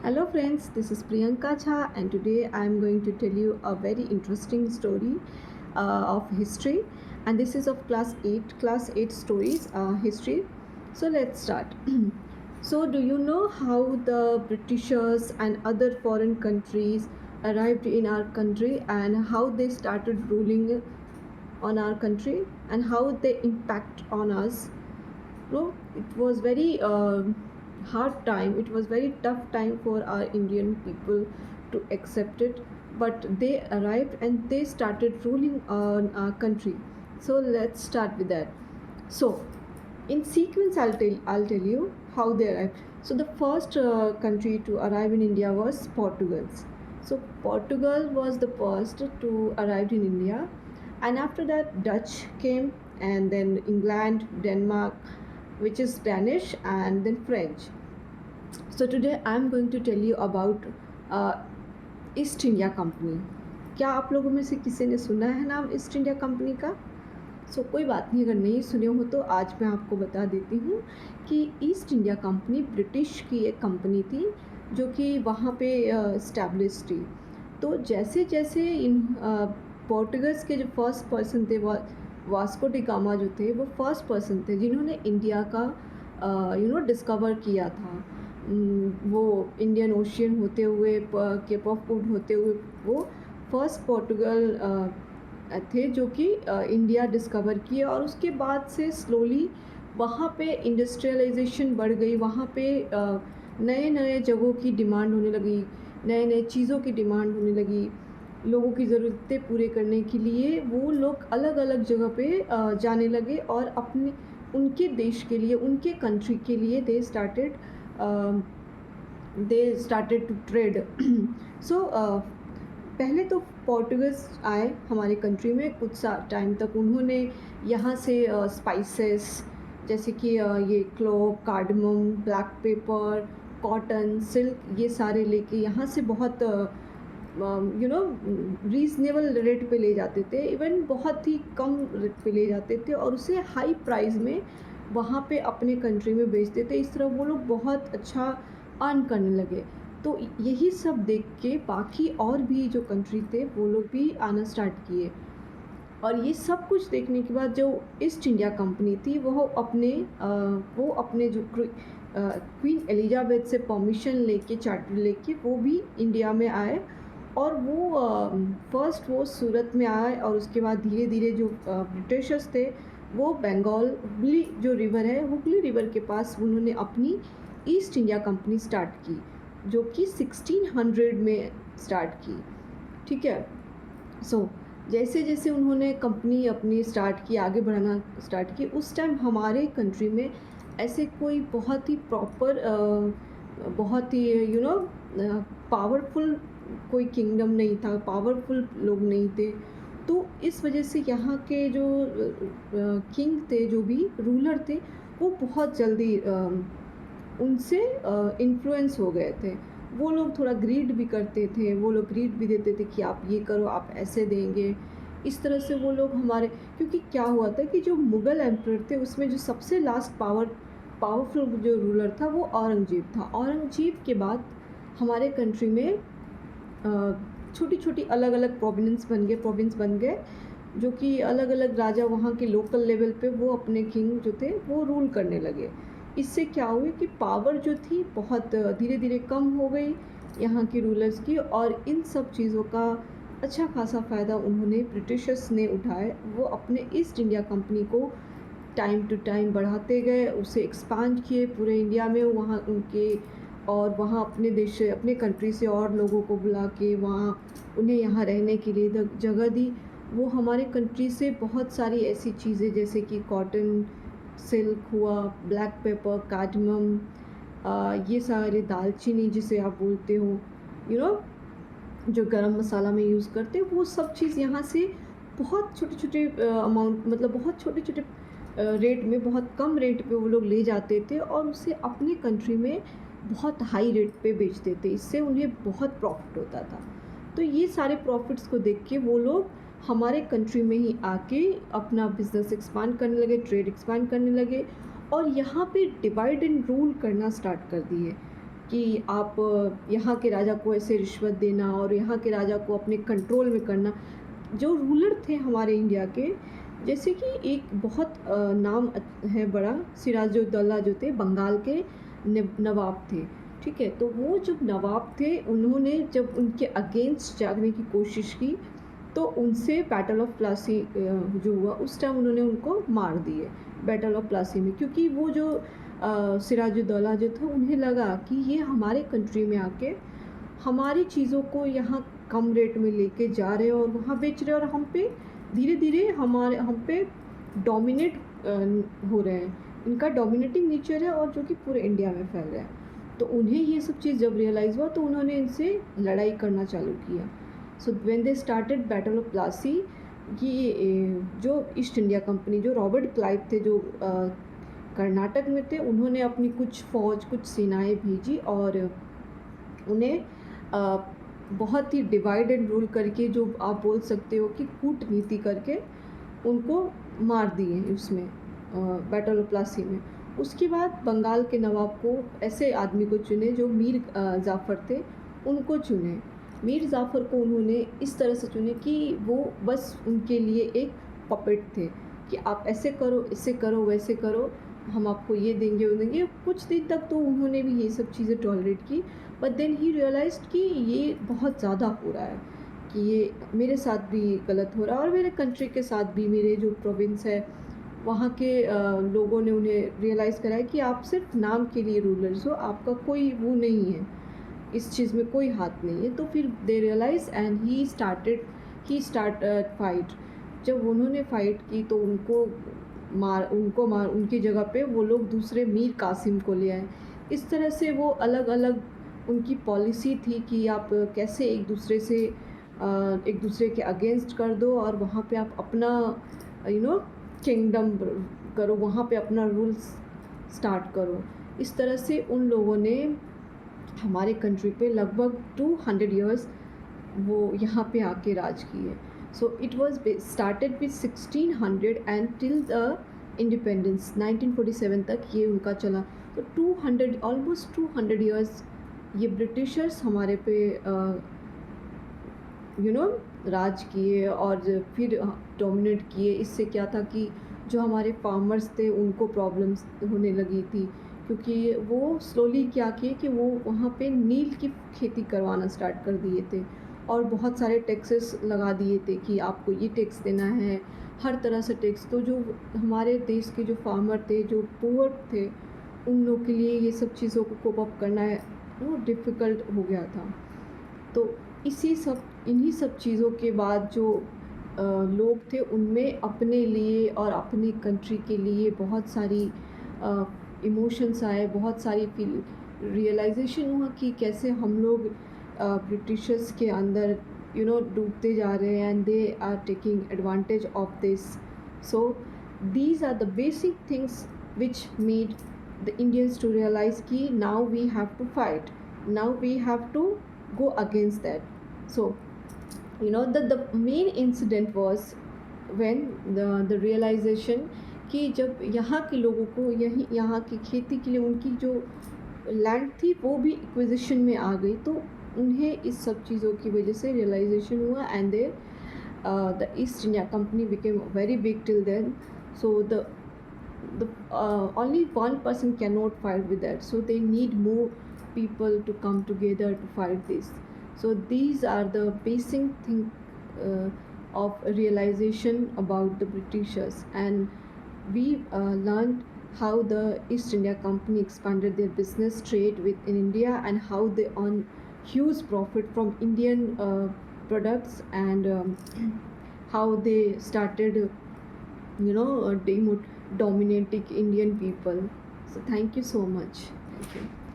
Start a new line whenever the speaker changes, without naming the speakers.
Hello friends, this is Priyanka Jha and today I am going to tell you a very interesting story of history, and this is of class 8 stories history. So let's start. So do you know how the Britishers and other foreign countries arrived in our country and how they started ruling on our country and how they impact on us? No, it was very hard time. It was very tough time for our Indian people to accept it, but they arrived and they started ruling on our country. So let's start with that. So in sequence, I'll tell you how they arrived. So the first country to arrive in India was Portugal. So Portugal was the first to arrive in India, and after that Dutch came, and then England, Denmark, which is Danish, and then French. So today I'm going to tell you about uh, east India company. क्या आप लोगों में से किसी ने सुना है नाम ईस्ट इंडिया कंपनी का? कोई बात नहीं, अगर नहीं सुने हो तो आज मैं आपको बता देती हूँ कि ईस्ट इंडिया कंपनी ब्रिटिश की एक कंपनी थी जो कि वहाँ पे इस्टेब्लिश थी. तो जैसे जैसे इन पोर्टुगल्स के जो फर्स्ट पर्सन थे वास्को डी गामा जो थे, वो फर्स्ट पर्सन थे जिन्होंने इंडिया का डिस्कवर किया था. वो इंडियन ओशियन होते हुए, केप ऑफ गुड होते हुए, वो फर्स्ट पोर्टुगल थे जो कि इंडिया डिस्कवर किए. और उसके बाद से स्लोली वहाँ पे इंडस्ट्रियलाइजेशन बढ़ गई. वहाँ पे नए नए जगहों की डिमांड होने लगी, नए नए चीज़ों की डिमांड होने लगी. लोगों की ज़रूरतें पूरे करने के लिए वो लोग अलग अलग जगह पे जाने लगे और अपने उनके देश के लिए, उनके कंट्री के लिए दे स्टार्टेड टू ट्रेड. सो पहले तो पोर्टुगल्स आए हमारे कंट्री में. कुछ टाइम तक उन्होंने यहाँ से स्पाइसेस जैसे कि ये clove, cardamom, black pepper, cotton, silk, ये सारे लेके यहाँ से बहुत रीज़नेबल रेट पे ले जाते थे. इवन बहुत ही कम रेट पे ले जाते थे और उसे हाई प्राइस में वहाँ पे अपने कंट्री में बेचते थे. इस तरह वो लोग बहुत अच्छा अर्न करने लगे. तो यही सब देख के बाकी और भी जो कंट्री थे वो लोग भी आना स्टार्ट किए. और ये सब कुछ देखने के बाद जो ईस्ट इंडिया कंपनी थी वो अपने जो क्वीन एलिजाबेथ से परमिशन लेके, चार्टर लेके वो भी इंडिया में आए. और वो फर्स्ट वो सूरत में आए और उसके बाद धीरे धीरे जो ब्रिटिशर्स थे वो बंगाल, हुगली जो रिवर है, हुगली रिवर के पास उन्होंने अपनी ईस्ट इंडिया कंपनी स्टार्ट की, जो कि 1600 में स्टार्ट की. ठीक है. जैसे जैसे उन्होंने कंपनी अपनी स्टार्ट की, आगे बढ़ाना स्टार्ट की, उस टाइम हमारे कंट्री में ऐसे कोई बहुत ही प्रॉपर, बहुत ही पावरफुल कोई किंगडम नहीं था, पावरफुल लोग नहीं थे. तो इस वजह से यहाँ के जो किंग थे, जो भी रूलर थे, वो बहुत जल्दी उनसे इन्फ्लुएंस हो गए थे. वो लोग थोड़ा ग्रीड भी करते थे, वो लोग ग्रीड भी देते थे कि आप ये करो, आप ऐसे देंगे. इस तरह से वो लोग हमारे, क्योंकि क्या हुआ था कि जो मुग़ल एम्परर थे उसमें जो सबसे लास्ट पावरफुल जो रूलर था वो औरंगज़ेब था. औरंगज़ेब के बाद हमारे कंट्री में छोटी छोटी अलग अलग प्रोविंस बन गए, जो कि अलग अलग राजा वहाँ के लोकल लेवल पे वो अपने किंग जो थे वो रूल करने लगे. इससे क्या हुआ कि पावर जो थी बहुत धीरे धीरे कम हो गई यहाँ की रूलर्स की. और इन सब चीज़ों का अच्छा खासा फ़ायदा उन्होंने, ब्रिटिशर्स ने उठाए. वो अपने ईस्ट इंडिया कंपनी को टाइम टू टाइम बढ़ाते गए, उसे एक्सपांड किए पूरे इंडिया में. वहाँ उनके, और वहाँ अपने देश से, अपने कंट्री से और लोगों को बुला के वहाँ उन्हें यहाँ रहने के लिए जगह दी. वो हमारे कंट्री से बहुत सारी ऐसी चीज़ें जैसे कि कॉटन, सिल्क हुआ, ब्लैक पेपर, कार्डमम, ये सारे, दालचीनी जिसे आप बोलते हो, जो गरम मसाला में यूज़ करते हैं, वो सब चीज़ यहाँ से बहुत छोटे छोटे अमाउंट, मतलब बहुत छोटे छोटे रेट में, बहुत कम रेट पे वो लोग ले जाते थे और उसे अपने कंट्री में बहुत हाई रेट पे बेचते थे. इससे उन्हें बहुत प्रॉफिट होता था. तो ये सारे प्रॉफिट्स को देख के वो लोग हमारे कंट्री में ही आके अपना बिजनेस एक्सपांड करने लगे, ट्रेड एक्सपांड करने लगे और यहाँ पे डिवाइड एंड रूल करना स्टार्ट कर दिए. कि आप यहाँ के राजा को ऐसे रिश्वत देना और यहाँ के राजा को अपने कंट्रोल में करना। जो रूलर थे हमारे इंडिया के, जैसे कि एक बहुत नाम है बड़ा, सिराजुद्दौला जो थे बंगाल के नवाब थे, ठीक है। तो वो जब नवाब थे, उन्होंने जब उनके अगेंस्ट जागने की कोशिश की तो उनसे बैटल ऑफ प्लासी जो हुआ उस टाइम उन्होंने उनको मार दिए बैटल ऑफ प्लासी में, क्योंकि वो जो सिराजुद्दौला जो था, उन्हें लगा कि ये हमारे कंट्री में आके हमारी चीज़ों को यहाँ कम रेट में लेके जा रहे हैं और वहाँ बेच रहे हैं, और हम पे धीरे धीरे हम पे डोमिनेट हो रहे हैं। इनका डोमिनेटिंग नेचर है और जो कि पूरे इंडिया में फैल रहा है। तो उन्हें ये सब चीज़ जब रियलाइज़ हुआ तो उन्होंने इनसे लड़ाई करना चालू किया। So when they started battle of Plassey, ये जो ईस्ट इंडिया कंपनी, जो रॉबर्ट क्लाइव थे, जो कर्नाटक में थे, उन्होंने अपनी कुछ फ़ौज, कुछ सेनाएं भेजी और उन्हें बहुत ही डिवाइड एंड रूल करके, जो आप बोल सकते हो कि कूटनीति करके, उनको मार दिए उसमें बैटल ऑफ प्लासी में। उसके बाद बंगाल के नवाब को ऐसे आदमी को चुने जो मीर जाफ़र थे, उनको चुने। मीर जाफ़र को उन्होंने इस तरह से चुने कि वो बस उनके लिए एक पपेट थे, कि आप ऐसे करो वैसे करो, हम आपको ये देंगे वो देंगे। कुछ दिन तक तो उन्होंने भी ये सब चीज़ें टॉलरेट की, बट देन ही रियलाइज्ड कि ये बहुत ज़्यादा हो रहा है, कि ये मेरे साथ भी गलत हो रहा है और मेरे कंट्री के साथ भी, मेरे जो प्रोविंस है वहाँ के लोगों ने उन्हें रियलाइज़ कराया कि आप सिर्फ नाम के लिए रूलर्स हो, आपका कोई वो नहीं है, इस चीज़ में कोई हाथ नहीं है। तो फिर they realise and he start fight. जब उन्होंने फाइट की तो उनको मार उनकी जगह पे वो लोग दूसरे मीर कासिम को ले आए। इस तरह से वो अलग अलग उनकी पॉलिसी थी कि आप कैसे एक दूसरे के अगेंस्ट कर दो और वहाँ पे आप अपना किंगडम करो, वहाँ पे अपना रूल्स स्टार्ट करो। इस तरह से उन लोगों ने हमारे कंट्री पे लगभग 200 इयर्स वो यहाँ पे आके राज किए। So it was started with 1600 and till the independence 1947 तक ये उनका चला। तो 200 ऑलमोस्ट 200 इयर्स ये ब्रिटिशर्स हमारे पे राज किए और फिर डोमिनेट किए। इससे क्या था कि जो हमारे फार्मर्स थे उनको प्रॉब्लम्स होने लगी थी, क्योंकि वो स्लोली क्या किए कि वो वहाँ पे नील की खेती करवाना स्टार्ट कर दिए थे और बहुत सारे टैक्सेस लगा दिए थे कि आपको ये टैक्स देना है, हर तरह से टैक्स। तो जो हमारे देश के जो फार्मर थे, जो पुअर थे, उन लोग के लिए ये सब चीज़ों को कोप अप करना वो डिफ़िकल्ट हो गया था। तो इन्हीं सब चीज़ों के बाद जो लोग थे उनमें अपने लिए और अपनी कंट्री के लिए बहुत सारी इमोशंस आए, बहुत सारी रियलाइजेशन हुआ कि कैसे हम लोग ब्रिटिशर्स के अंदर डूबते जा रहे हैं and they are taking advantage of this. So these are the basic things which made the Indians to realize कि now we have to fight, now we have to go against that. So the main incident was when the realization कि जब यहाँ के लोगों को यहाँ की खेती के लिए उनकी जो लैंड थी वो भी एक्विजिशन में आ गई, तो उन्हें इस सब चीज़ों की वजह से रियलाइजेशन हुआ and the East India Company became very big till then. So the only one person cannot fight with that, so they need more people to come together to fight this. So these are the basic thing of realization about the Britishers, and we learned how the East India Company expanded their business trade in India and how they earn huge profit from Indian products, and how they started dominating Indian people. So thank you so much. Thank you.